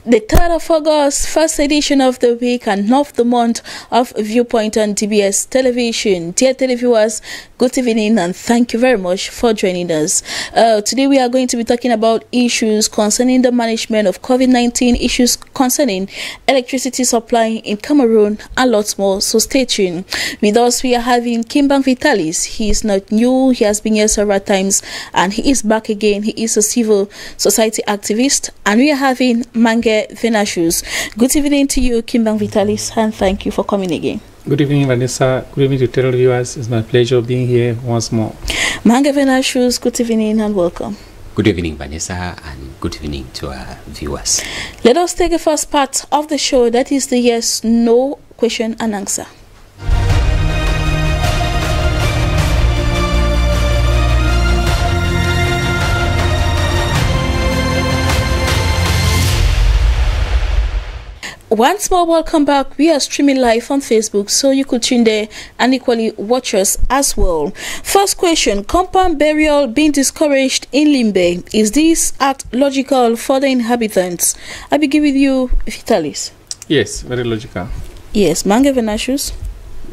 The 3rd of August, first edition of the week and of the month of Viewpoint on DBS Television. Dear televiewers, good evening and thank you very much for joining us. Today we are going to be talking about issues concerning the management of COVID-19, issues concerning electricity supply in Cameroon and lots more, so stay tuned. With us we are having Kimbang Vitalis. He is not new, he has been here several times and he is back again. He is a civil society activist, and we are having Mange Venashus. Good evening to you, Kimbang Vitalis, and thank you for coming again. Good evening, Vanessa. Good evening to televiewers. It's my pleasure being here once more. Mange Venashus, good evening and welcome. Good evening, Vanessa, and good evening to our viewers. Let us take the first part of the show, that is the yes/no question and answer. Once more, welcome back. We are streaming live on Facebook, so you could tune there and equally watch us as well. First question: compound burial being discouraged in Limbe. Is this act logical for the inhabitants? I begin with you, Vitalis. Yes, very logical. Yes, Mange Venashus.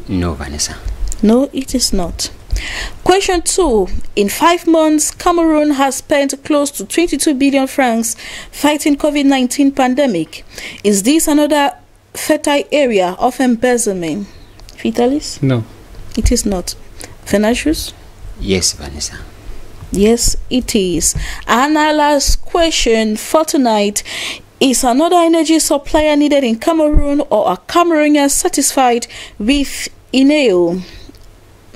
No, Vanessa. No, it is not. Question 2. In 5 months, Cameroon has spent close to 22 billion francs fighting COVID-19 pandemic. Is this another fertile area of embezzlement? Vitalis? No. It is not. Venashus? Yes, Vanessa. Yes, it is. And our last question for tonight: is another energy supplier needed in Cameroon, or are Cameroonians satisfied with INEO?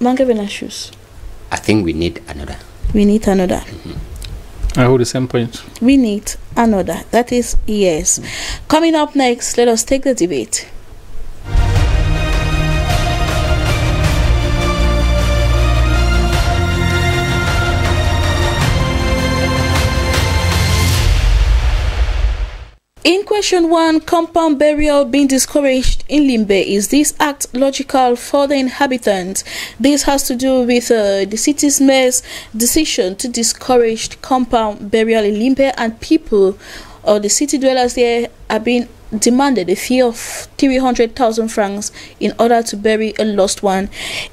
Mange Venashus. I think we need another. We need another. I hold the same point. We need another. That is yes. Coming up next, let us take the debate. In question 1, compound burial being discouraged in Limbe. Is this act logical for the inhabitants? This has to do with the city's mayor's decision to discourage compound burial in Limbe, and people or the city dwellers there are being demanded a fee of 300,000 francs in order to bury a lost one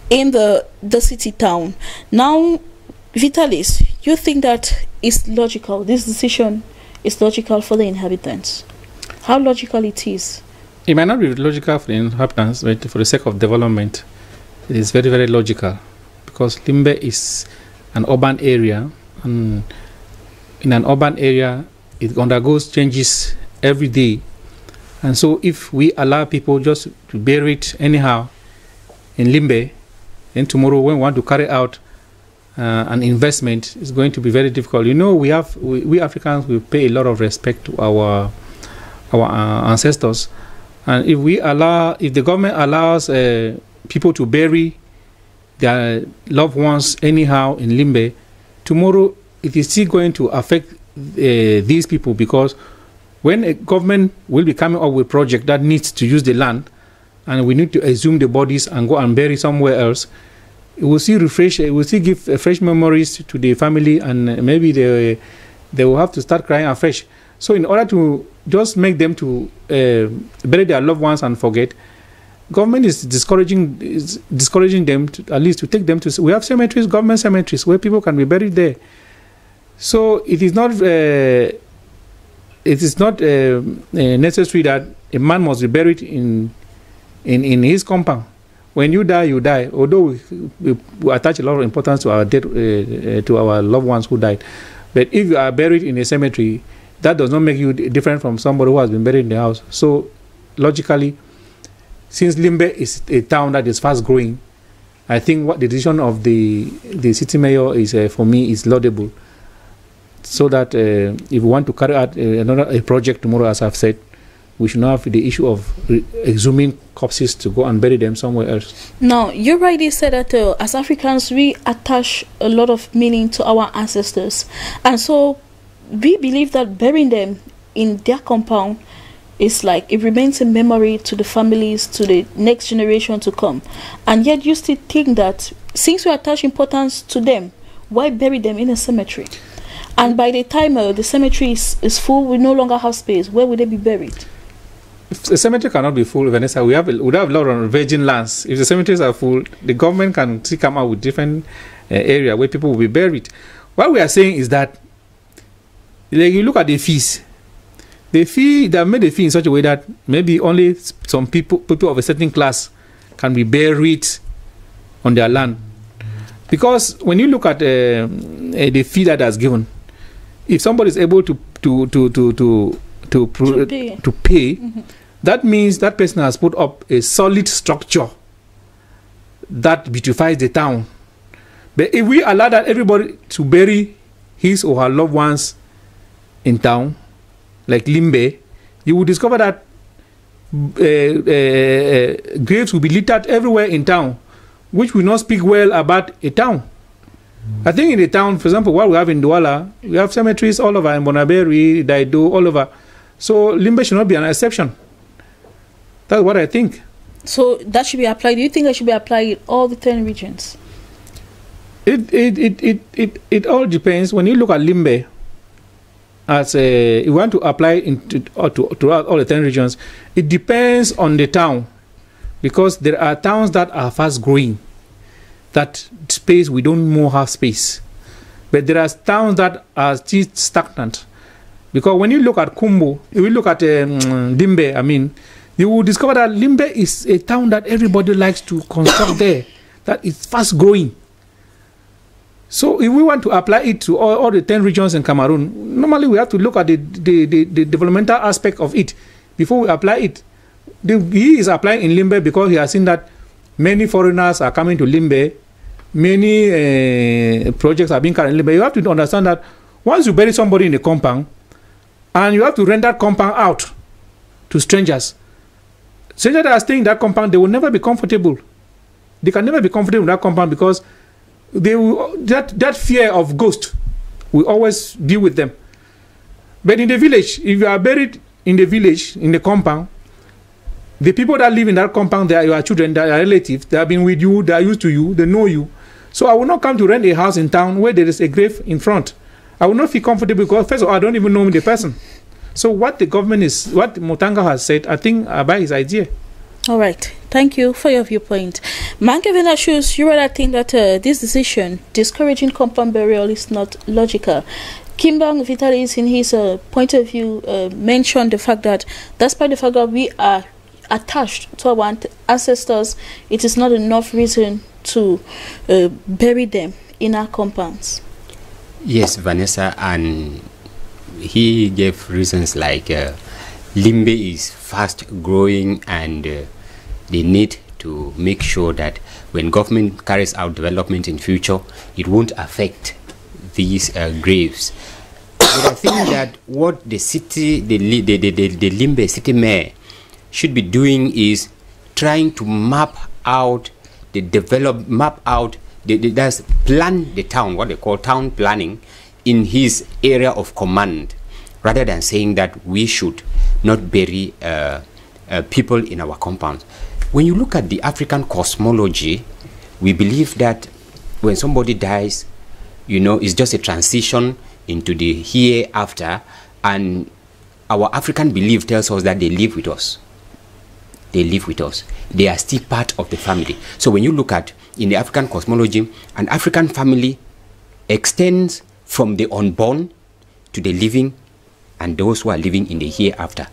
in the city town. Now, Vitalis, you think that is logical? This decision is logical for the inhabitants? How logical it is? It might not be logical for the inhabitants, but for the sake of development, it is very, very logical, because Limbe is an urban area, and in an urban area, it undergoes changes every day. And so if we allow people just to bury it anyhow in Limbe, then tomorrow when we want to carry out an investment, is going to be very difficult. You know, we Africans, we pay a lot of respect to our ancestors, and if the government allows people to bury their loved ones anyhow in Limbe, tomorrow it is still going to affect these people, because when a government will be coming up with a project that needs to use the land, and we need to exhume the bodies and go and bury somewhere else, it will still refresh. It will still give fresh memories to the family, and maybe they will have to start crying afresh. So, in order to just make them to bury their loved ones and forget, government is discouraging them to, at least to take them to. We have cemeteries, government cemeteries, where people can be buried there. So it is not necessary that a man must be buried in his compound. When you die, you die. Although we attach a lot of importance to our dead, to our loved ones who died, but if you are buried in a cemetery, that does not make you different from somebody who has been buried in the house. So, logically, since Limbe is a town that is fast growing, I think what the decision of the city mayor is, for me, is laudable. So that if we want to carry out a project tomorrow, as I've said, we should not have the issue of exhuming corpses to go and bury them somewhere else. Now, you rightly said that as Africans, we attach a lot of meaning to our ancestors. And so, we believe that burying them in their compound is like, it remains a memory to the families, to the next generation to come. And yet, you still think that since we attach importance to them, why bury them in a cemetery? And by the time the cemetery is full, we no longer have space. Where would they be buried? If the cemetery cannot be full, Vanessa, we have a lot of virgin lands. If the cemeteries are full, the government can still come out with different area where people will be buried. What we are saying is that, like, you look at the fees. The fee, they have made the fee in such a way that maybe only some people of a certain class can be buried on their land. Because when you look at the fee that is given, if somebody is able to pay, that means that person has put up a solid structure that beautifies the town. But if we allow that everybody to bury his or her loved ones in town, like Limbe, you will discover that graves will be littered everywhere in town, which will not speak well about a town. I think in the town, for example, what we have in Douala, we have cemeteries all over, in Bonaberi, Daido, all over. So Limbe should not be an exception. That's what I think. So that should be applied. Do you think that should be applied in all the 10 regions? It all depends. When you look at Limbe, as you want to apply into throughout all the 10 regions, it depends on the town, because there are towns that are fast growing, that space we don't more have space, but there are towns that are still stagnant. Because when you look at Kumbo, if you look at Limbe, I mean, you will discover that Limbe is a town that everybody likes to construct there, that is fast growing. So if we want to apply it to all the 10 regions in Cameroon, normally we have to look at the developmental aspect of it before we apply it. He is applying in Limbe because he has seen that many foreigners are coming to Limbe, many projects are being carried in Limbe. You have to understand that once you bury somebody in the compound, and you have to rent that compound out to strangers, strangers that are staying in that compound, they will never be comfortable. They can never be comfortable in that compound because they will, that fear of ghost will always be with them. But in the village, if you are buried in the village, in the compound, the people that live in that compound, they are your children, they are your relatives, they have been with you, they are used to you, they know you. So I will not come to rent a house in town where there is a grave in front. I will not feel comfortable because, first of all, I don't even know the person. So what the government is, what Mutanga has said, I think I buy his idea. All right. Thank you for your viewpoint. Mankevin Ashus, you rather think that this decision discouraging compound burial is not logical. Kimbang Vitalis, in his point of view, mentioned the fact that despite the fact that we are attached to our ancestors, it is not enough reason to bury them in our compounds. Yes, Vanessa, and he gave reasons like Limbe is fast growing and they need to make sure that when government carries out development in future, it won't affect these graves. But I think that what the city, the Limbe city mayor should be doing is trying to map out that's plan the town, what they call town planning, in his area of command, rather than saying that we should not bury people in our compounds. When you look at the African cosmology, we believe that when somebody dies, you know, it's just a transition into the hereafter, and our African belief tells us that they live with us. They live with us. They are still part of the family. So when you look at, in the African cosmology, an African family extends from the unborn to the living and those who are living in the hereafter.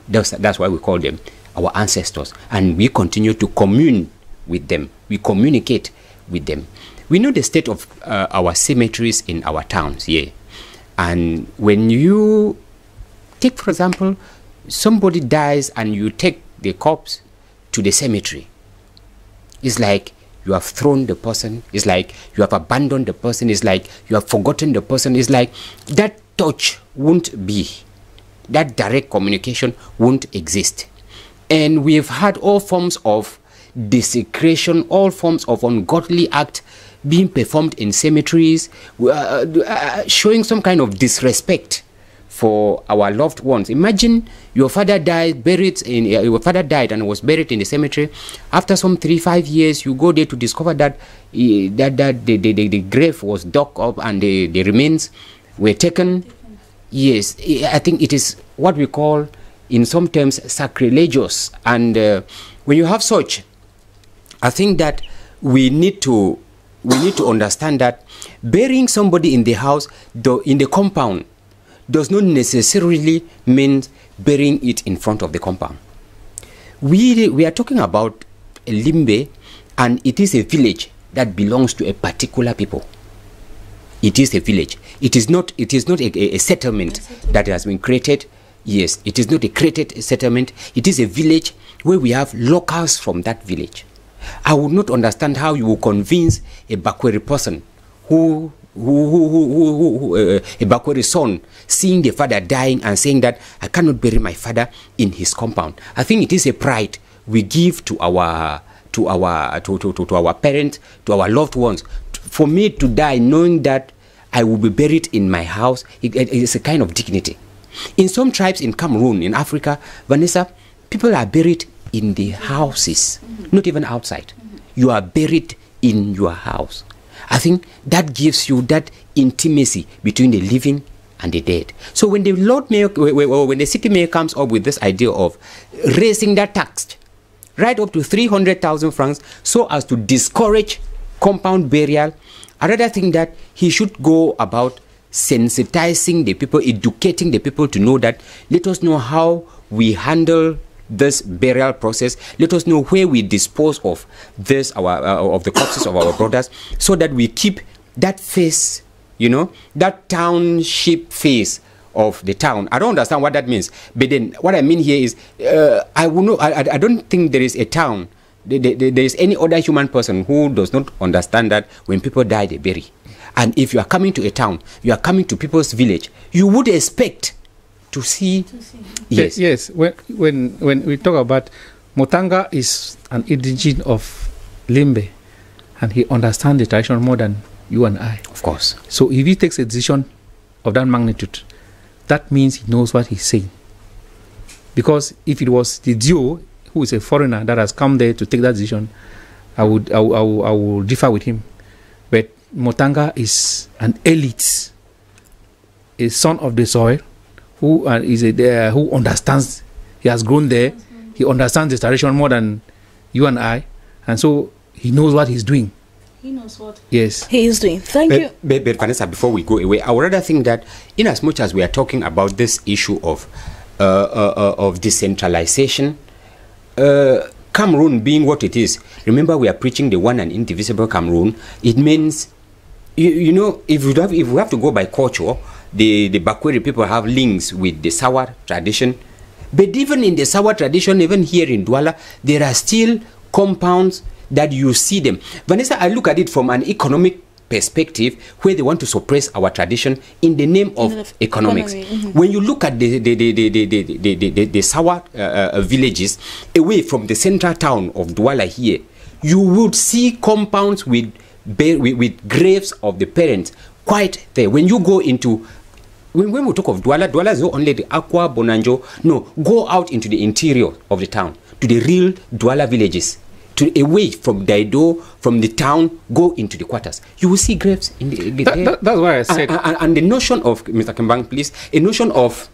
That's why we call them our ancestors. And we continue to commune with them. We communicate with them. We know the state of our cemeteries in our towns here. And when you take, for example, somebody dies and you take the corpse to the cemetery, it's like you have thrown the person, it's like you have abandoned the person, it's like you have forgotten the person, it's like that touch won't be, that direct communication won't exist. And we have had all forms of desecration, all forms of ungodly act being performed in cemeteries, showing some kind of disrespect for our loved ones. Imagine your father died, your father died and was buried in the cemetery. After some 3-5 years, you go there to discover that the grave was dug up and the remains were taken. Yes, I think it is what we call, in some terms, sacrilegious. And when you have such, I think that we need to understand that burying somebody in the house, in the compound, does not necessarily mean burying it in front of the compound. We are talking about Limbe, and it is a village that belongs to a particular people. It is a village. It is not a settlement that has been created. Yes, it is not a created settlement. It is a village where we have locals from that village. I would not understand how you will convince a Bakweri person a Bakweri son, seeing the father dying and saying that I cannot bury my father in his compound. I think it is a pride we give to our parents, to our loved ones. For me to die knowing that I will be buried in my house, it is a kind of dignity. In some tribes in Cameroon, in Africa, Vanessa, people are buried in the houses, not even outside. You are buried in your house. I think that gives you that intimacy between the living and the dead. So when the Lord Mayor, when the city mayor comes up with this idea of raising that tax right up to 300,000 francs so as to discourage compound burial, I rather think that he should go about sensitizing the people, educating the people to know that, let us know how we handle this burial process. Let us know where we dispose of this, of the corpses of our brothers, so that we keep that face, you know, that township face of the town. I don't understand what that means, but then what I mean here is, I don't think there is a town, there is any other human person who does not understand that when people die, they bury. And if you are coming to a town, you are coming to people's village, you would expect to see. Yes. Yes. When we talk about Mutanga is an indigene of Limbe, and he understands the tradition more than you and I. Of course. So if he takes a decision of that magnitude, that means he knows what he's saying. Because if it was the Dio, who is a foreigner that has come there to take that decision, I would differ with him. But Mutanga is an elite, a son of the soil, who who understands. He has grown there. He understands the tradition more than you and I, and so he knows what he's doing. He knows what he is doing. Thank you. But Vanessa, before we go away, I would rather think that, in as much as we are talking about this issue of decentralization, Cameroon being what it is, remember we are preaching the one and indivisible Cameroon. It means, you know, if we have to go by culture, the Bakweri people have links with the Sawa tradition. But even in the Sawa tradition, even here in Douala, there are still compounds that you see them. Vanessa, I look at it from an economic perspective, where they want to suppress our tradition in the name of economics. When you look at the Sawa villages away from the central town of Douala here, you would see compounds with graves of the parents quite there. When you go into, when we talk of Douala, Douala is not only the Aqua, Bonanjo. No, go out into the interior of the town, to the real Douala villages, away from Daido, from the town, go into the quarters. You will see graves in the that's why I said. And the notion of, Mr. Kembang, please, a notion of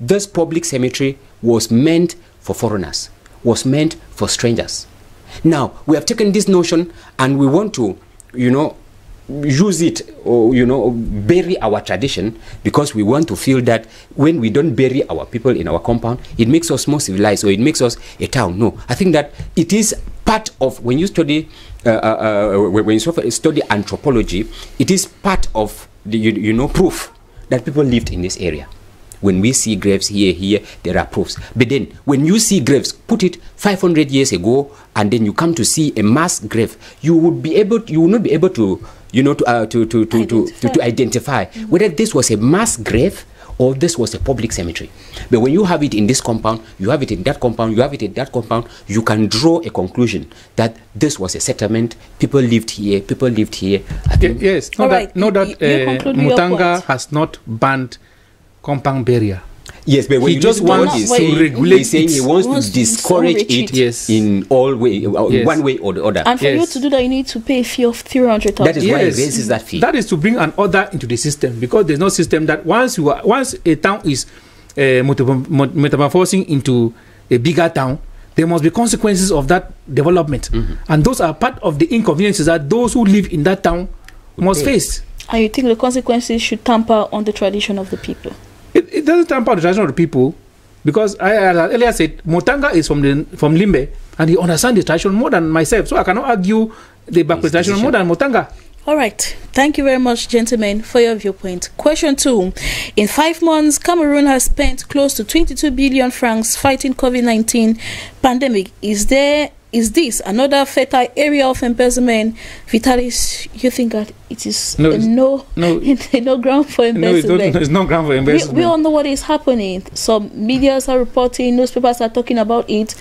this public cemetery was meant for foreigners, was meant for strangers. Now, we have taken this notion and we want to, you know, use it, or, you know, bury our tradition, because we want to feel that when we don't bury our people in our compound, it makes us more civilized, or it makes us a town. No, I think that it is part of, when you study study anthropology, it is part of the, you know, proof that people lived in this area. When we see graves here, there are proofs. But then, when you see graves, put it 500 years ago, and then you come to see a mass grave, you will not be able to, you know, to identify whether this was a mass grave or this was a public cemetery. But when you have it in this compound, you have it in that compound, you have it in that compound, you can draw a conclusion that this was a settlement, people lived here, I think. Yes, Mutanga has not banned compound burial. Yes, but when he just wants to regulate. He's saying he wants to discourage it in all way, one way or the other. And for you to do that, you need to pay a fee of 300,000. That is why he raises that fee. That is to bring an order into the system, because there's no system that once a town is metamorphosing into a bigger town, there must be consequences of that development, and those are part of the inconveniences that those who live in that town must face. And you think the consequences should tamper on the tradition of the people? It doesn't tamper on the tradition of the people, because as I earlier said, Motanga is from Limbe, and he understands the tradition more than myself, so I cannot argue the Bakwe tradition more than Motanga. All right. Thank you very much, gentlemen, for your viewpoint. Question 2. In 5 months, Cameroon has spent close to 22 billion francs fighting COVID-19 pandemic. Is this another fertile area of embezzlement? Vitalis, you think that it is no ground for embezzlement? No, it's no ground for embezzlement. We all know what is happening. Some medias are reporting, newspapers are talking about it,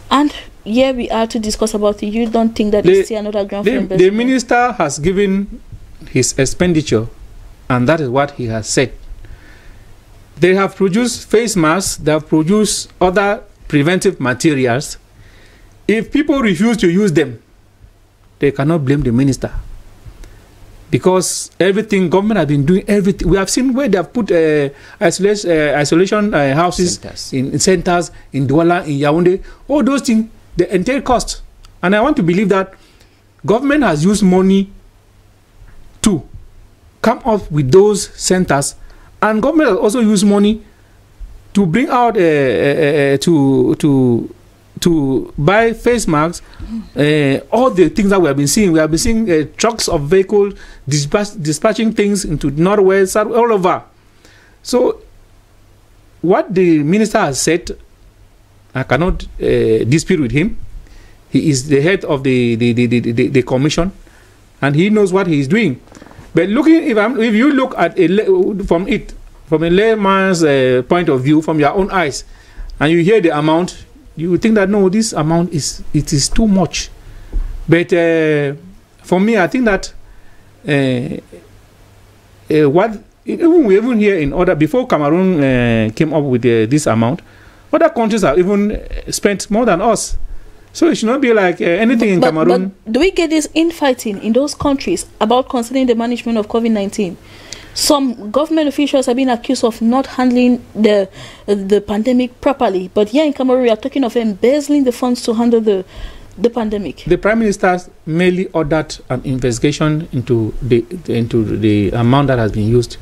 and here we are to discuss about it. You don't think that it's still another ground for embezzlement? The minister has given his expenditure, and that is what he has said. They have produced face masks, they have produced other preventive materials. If people refuse to use them, they cannot blame the minister, because everything government has been doing, everything. We have seen where they have put isolation houses in centers, in Douala, in Yaoundé, all those things. The entire cost. And I want to believe that government has used money to come up with those centers, and government has also used money to bring out to buy face masks, all the things that we have been seeing. We have been seeing trucks of vehicles dispatching things into northwest, south, all over. So what the minister has said, I cannot dispute with him. He is the head of the commission, and he knows what he is doing. But if you look at from a layman's point of view, from your own eyes, and you hear the amount, you think that no, this amount is too much. But for me, I think that even here in order, before Cameroon came up with this amount, other countries have even spent more than us. So it should not be like anything in Cameroon. But do we get this infighting in those countries about concerning the management of COVID-19? Some government officials have been accused of not handling the pandemic properly. But here in Cameroon, we are talking of embezzling the funds to handle the pandemic. The Prime Minister merely ordered an investigation into the amount that has been used.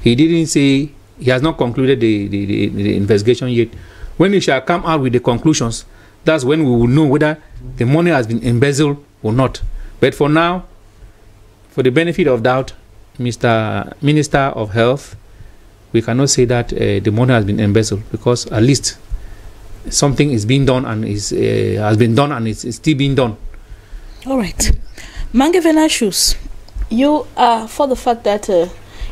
He didn't say, he has not concluded the investigation yet. When he shall come out with the conclusions, that's when we will know whether the money has been embezzled or not. But for now, for the benefit of doubt, Mr. Minister of Health, we cannot say that the money has been embezzled, because at least something is being done and has been done and is still being done. All right. Mangevenashus, you are for the fact that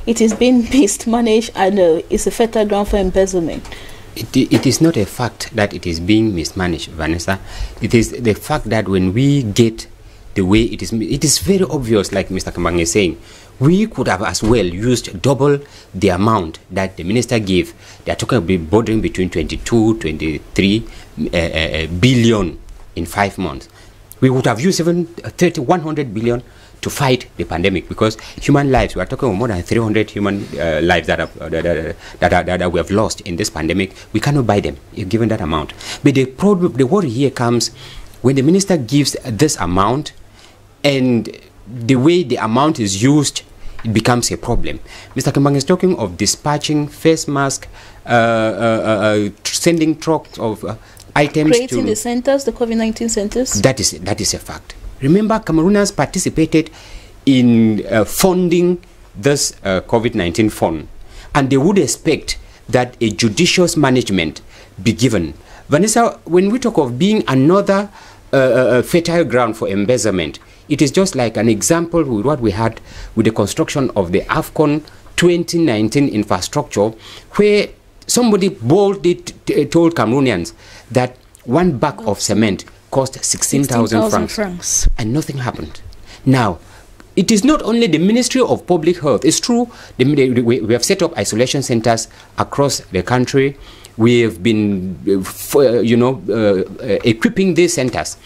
it is being mismanaged and it's a fertile ground for embezzlement. It is not a fact that it is being mismanaged, Vanessa. It is the fact that when we get the way it is very obvious, like Mr. Kambang is saying, we could have as well used double the amount that the minister gave. They are talking about bordering between 22, 23 billion in 5 months. We would have used even 100 billion to fight the pandemic, because human lives, we are talking about more than 300 human lives that we have lost in this pandemic. We cannot buy them given that amount. But the worry here comes when the minister gives this amount, and the way the amount is used, it becomes a problem. Mr. Kambang is talking of dispatching face masks, sending trucks of items, creating the centers, the COVID-19 centers. That is a fact. Remember, Camerooners participated in funding this COVID-19 fund, and they would expect that a judicious management be given. Vanessa, when we talk of being another fertile ground for embezzlement, it is just like an example with what we had with the construction of the AFCON 2019 infrastructure, where somebody boldly told Cameroonians that one bag of cement cost 16,000 francs, and nothing happened. Now, it is not only the Ministry of Public Health. It's true, we have set up isolation centers across the country. We have been, equipping these centers.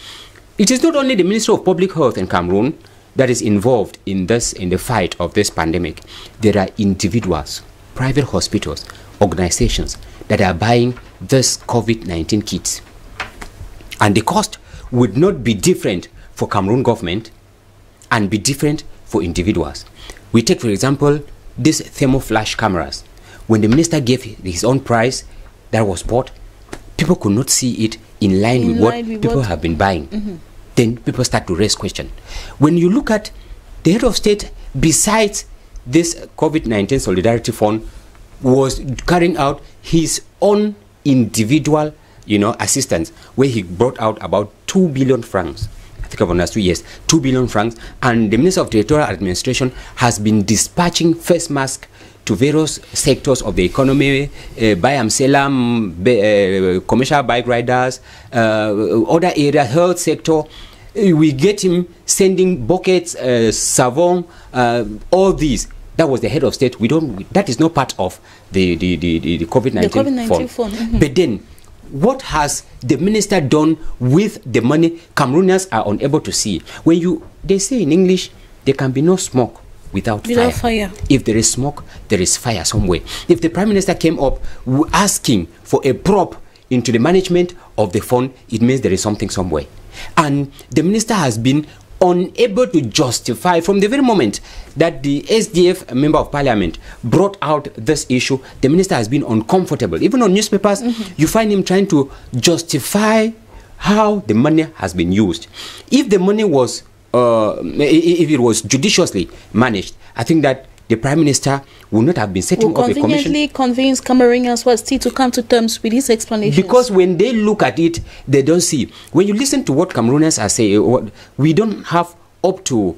It is not only the Ministry of Public Health in Cameroon that is involved in the fight of this pandemic. There are individuals, private hospitals, organizations that are buying this COVID-19 kits. And the cost would not be different for Cameroon government and be different for individuals. We take, for example, these thermoflash cameras. When the minister gave his own price that was bought, people could not see it in line with what people have been buying. Mm-hmm. Then people start to raise questions. When you look at the head of state, besides this COVID-19 Solidarity Fund, was carrying out his own individual, assistance, where he brought out about 2 billion francs. I think over the last 2 years, 2 billion francs. And the Minister of Territorial Administration has been dispatching face masks to various sectors of the economy, commercial bike riders, other area, health sector. We get him sending buckets, savon, all these. That was the head of state. That is not part of the COVID-19 fund. Mm-hmm. But then, what has the minister done with the money? Cameroonians are unable to see. They say in English, there can be no smoke without fire. If there is smoke, there is fire somewhere. If the Prime Minister came up asking for a prop into the management of the fund, it means there is something somewhere. And the minister has been unable to justify, from the very moment that the SDF member of parliament brought out this issue, the minister has been uncomfortable. Even on newspapers, you find him trying to justify how the money has been used. If the money was, if it was judiciously managed, I think that the Prime Minister would not have been setting up a commission. Conveniently convince Cameroonians was still to come to terms with his explanations. Because when they look at it, they don't see. When you listen to what Cameroonians are saying, we don't have up to,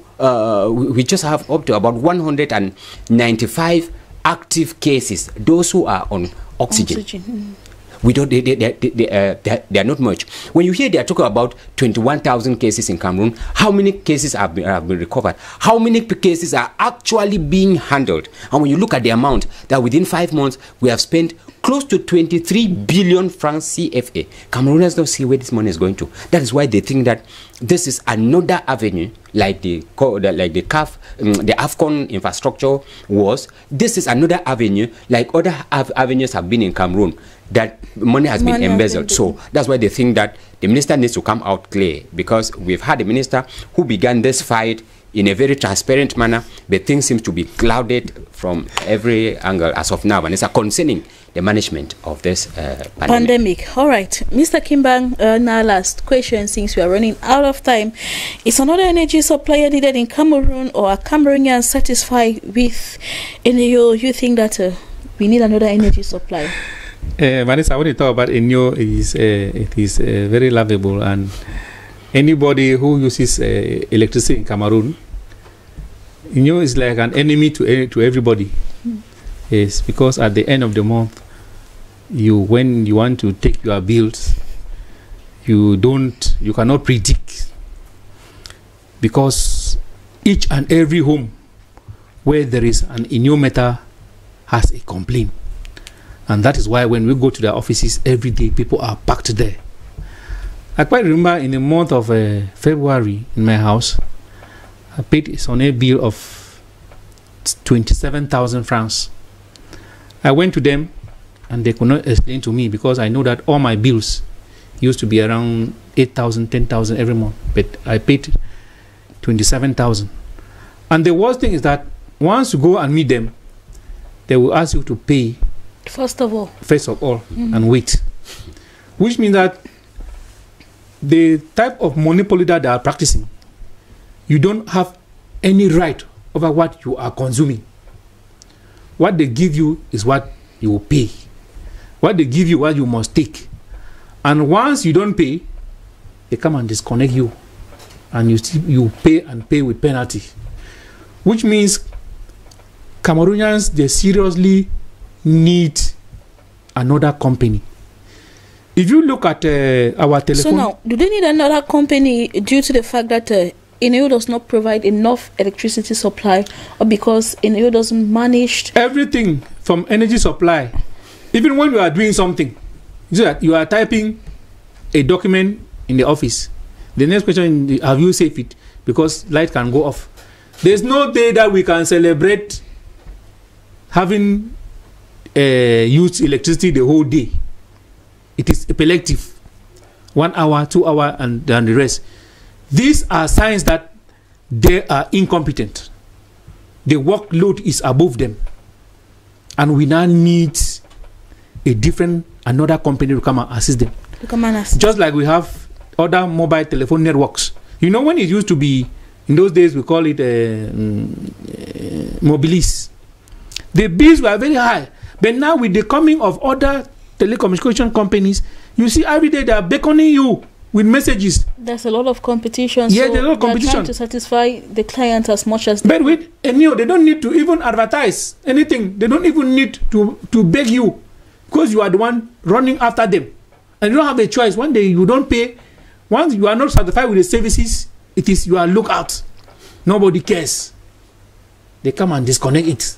we just have up to about 195 active cases, those who are on oxygen. We don't. They are not much. When you hear they are talking about 21,000 cases in Cameroon, how many cases have been recovered? How many cases are actually being handled? And when you look at the amount that within 5 months we have spent close to 23 billion francs CFA, Cameroonians don't see where this money is going to. That is why they think that this is another avenue, like the CAF, the AFCON infrastructure was. This is another avenue, like other avenues have been in Cameroon, that money has been embezzled. So that's why they think that the minister needs to come out clear, because we've had a minister who began this fight in a very transparent manner, but things seem to be clouded from every angle as of now, and it's concerning the management of this pandemic. All right, Mr. Kimbang, now last question, since we are running out of time. Is another energy supplier needed in Cameroon, or are Cameroonians satisfied with Enyo? You think that we need another energy supply? Vanessa, when you talk about Enyo, it is very lovable, and anybody who uses electricity in Cameroon, Enyo is like an enemy to everybody. Yes, because at the end of the month, when you want to take your bills, you cannot predict, because each and every home where there is an Enyo meter has a complaint. And that is why when we go to their offices every day, people are packed there. I quite remember in the month of February in my house, I paid on a bill of 27,000 francs. I went to them and they could not explain to me, because I know that all my bills used to be around 8,000, 10,000 every month, but I paid 27,000. And the worst thing is that once you go and meet them, they will ask you to pay first of all, and wait, which means that the type of monopoly that they are practicing, you don't have any right over what you are consuming. What they give you is what you will pay. What they give you, what you must take. And once you don't pay, they come and disconnect you, and you pay and pay with penalty, which means Cameroonians, they seriously need another company. If you look at our telephone... So now, do they need another company due to the fact that Eneo does not provide enough electricity supply, or because Eneo doesn't manage everything from energy supply. Even when you are doing something, you are typing a document in the office. The next question is, have you saved it? Because light can go off. There's no day that we can celebrate having used electricity the whole day. It is epileptic. 1 hour, 2 hours, and then the rest. These are signs that they are incompetent. The workload is above them. And we now need another company to come and assist them. Just like we have other mobile telephone networks. You know, when it used to be, in those days we call it mobilis. The bills were very high. But now with the coming of other telecommunication companies, you see every day they are beckoning you with messages. There's a lot of competition. Yeah, there's a lot of competition. Trying to satisfy the client as much as But with Eneo, they don't need to even advertise anything. They don't even need to beg you, because you are the one running after them. And you don't have a choice. One day you don't pay. Once you are not satisfied with the services, it is you are look out. Nobody cares. They come and disconnect it.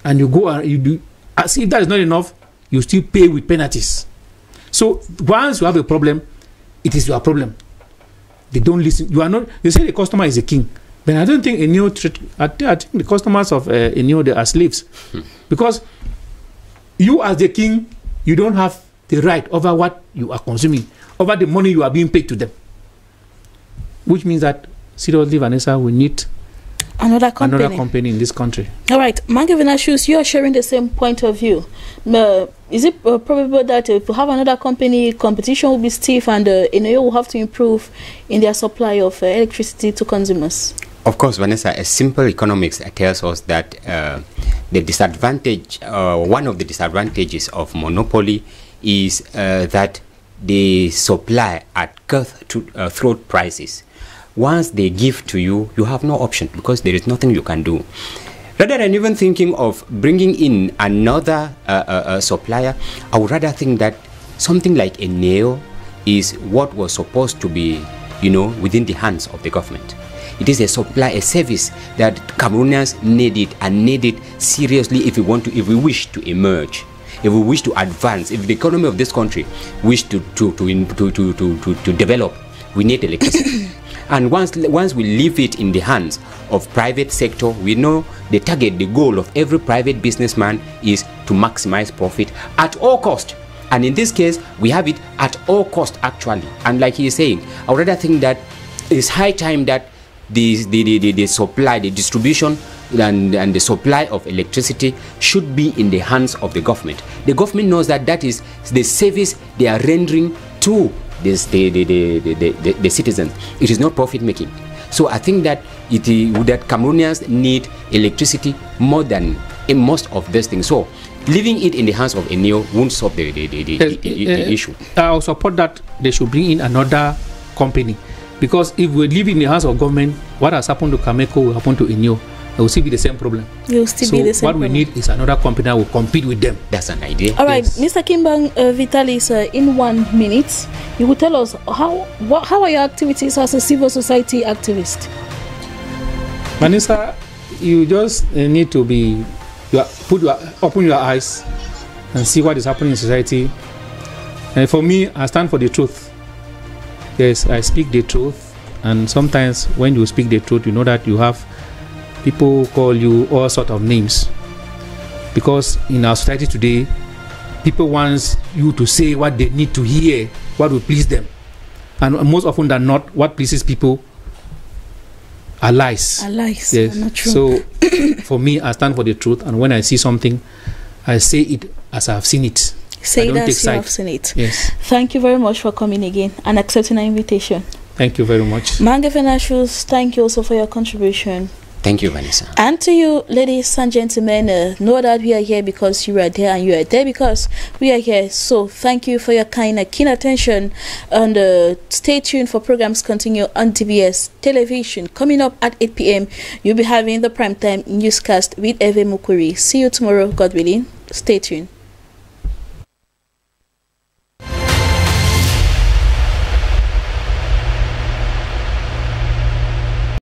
And you go and you do. As if that is not enough, you still pay with penalties. So once you have a problem, it is your problem. They don't listen. You are not. They say the customer is a king, but I don't think Eneo. I think the customers of Eneo, they are slaves, because you as the king, you don't have the right over what you are consuming, over the money you are being paid to them. Which means that seriously, Vanessa, we need another company in this country. All right, Mangavinashus, you are sharing the same point of view. Is it probable that if we have another company, competition will be stiff, and Eneo will have to improve in their supply of electricity to consumers? Of course, Vanessa, a simple economics tells us that the disadvantage, one of the disadvantages of monopoly is that they supply at cutthroat prices. Once they give to you, you have no option, because there is nothing you can do. Rather than even thinking of bringing in another supplier, I would rather think that something like Eneo is what was supposed to be, within the hands of the government. It is a service that Cameroonians need it, and need it seriously if we wish to emerge, if we wish to advance, if the economy of this country wish to develop. We need electricity. And once we leave it in the hands of private sector, we know the goal of every private businessman is to maximize profit at all cost. And in this case, we have it at all cost, actually. And like he is saying, I would rather think that it's high time that the supply, the distribution and the supply of electricity should be in the hands of the government. The government knows that that is the service they are rendering to the citizens. It is not profit making. So I think that that Cameroonians need electricity more than in most of these things. So leaving it in the hands of Eneo won't solve the issue. I'll support that they should bring in another company, because if we leave it in the hands of government, what has happened to Cameco will happen to Eneo. It will still be the same problem. It will still be the same what problem. We need is another company that will compete with them. That's an idea. All right, yes. Mr. Kimbang Vitalis, in 1 minute, you will tell us how are your activities as a civil society activist? Vanessa, you just need to open your eyes and see what is happening in society. And for me, I stand for the truth. Yes, I speak the truth, and sometimes when you speak the truth, you know that you have people call you all sorts of names, because in our society today, people want you to say what they need to hear, what will please them, and most often than not, what pleases people are lies. Are lies. Yes. Are not true. So for me, I stand for the truth, and when I see something, I say it as I have seen it. Say it as you have seen it. Yes. Thank you very much for coming again and accepting our invitation. Thank you very much. Mangavinashus, thank you also for your contribution. Thank you, Vanessa. And to you, ladies and gentlemen, know that we are here because you are there, and you are there because we are here. So thank you for your keen attention, and stay tuned for programs continue on Dbs television. Coming up at 8 p.m, you'll be having the primetime newscast with Eve Mukuri. See you tomorrow, God willing. Stay tuned.